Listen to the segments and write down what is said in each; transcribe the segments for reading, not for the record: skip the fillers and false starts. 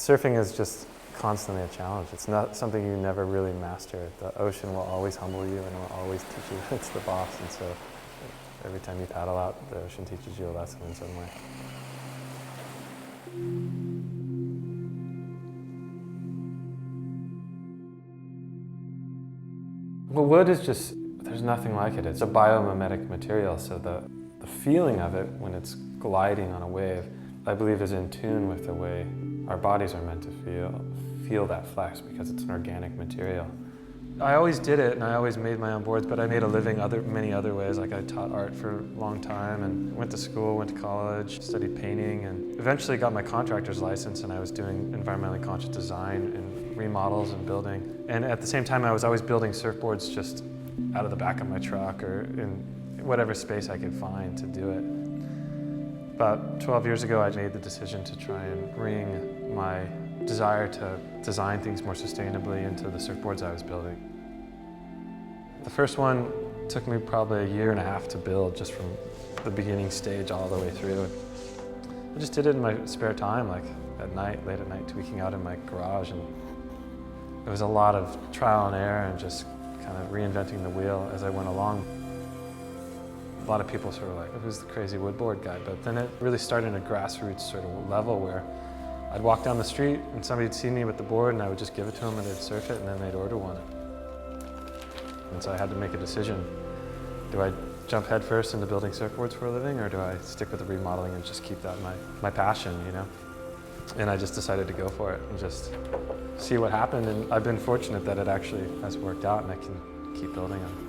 Surfing is just constantly a challenge. It's not something you never really master. The ocean will always humble you and it will always teach you it's the boss. And so every time you paddle out, the ocean teaches you a lesson in some way. Well, wood is just, there's nothing like it. It's a biomimetic material, so the feeling of it when it's gliding on a wave, I believe is in tune with the way our bodies are meant to feel that flex because it's an organic material. I always did it and I always made my own boards, but I made a living many other ways. Like I taught art for a long time and went to school, went to college, studied painting, and eventually got my contractor's license, and I was doing environmentally conscious design and remodels and building. And at the same time, I was always building surfboards just out of the back of my truck or in whatever space I could find to do it. About 12 years ago, I made the decision to try and bring my desire to design things more sustainably into the surfboards I was building. The first one took me probably a year and a half to build, just from the beginning stage all the way through. I just did it in my spare time, like at night, late at night, tweaking out in my garage. And it was a lot of trial and error and just kind of reinventing the wheel as I went along. A lot of people sort of like, who's the crazy woodboard guy? But then it really started in a grassroots sort of level where I'd walk down the street and somebody'd see me with the board and I would just give it to them and they'd surf it and then they'd order one. And so I had to make a decision. Do I jump headfirst into building surfboards for a living, or do I stick with the remodeling and just keep that my passion, you know? And I just decided to go for it and just see what happened. And I've been fortunate that it actually has worked out and I can keep building them.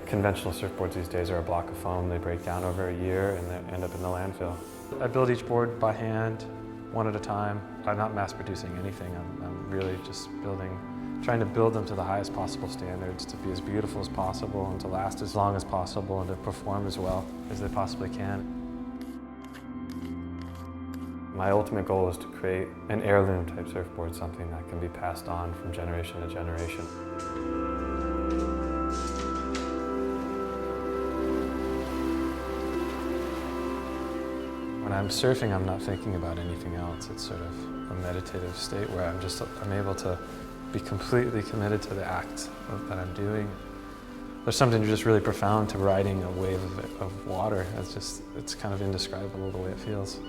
Conventional surfboards these days are a block of foam. They break down over a year and they end up in the landfill. I build each board by hand, one at a time. I'm not mass producing anything. I'm really just trying to build them to the highest possible standards, to be as beautiful as possible and to last as long as possible and to perform as well as they possibly can. My ultimate goal is to create an heirloom type surfboard, something that can be passed on from generation to generation. When I'm surfing, I'm not thinking about anything else. It's sort of a meditative state where I'm able to be completely committed to the act that I'm doing. There's something just really profound to riding a wave of water. It's kind of indescribable the way it feels.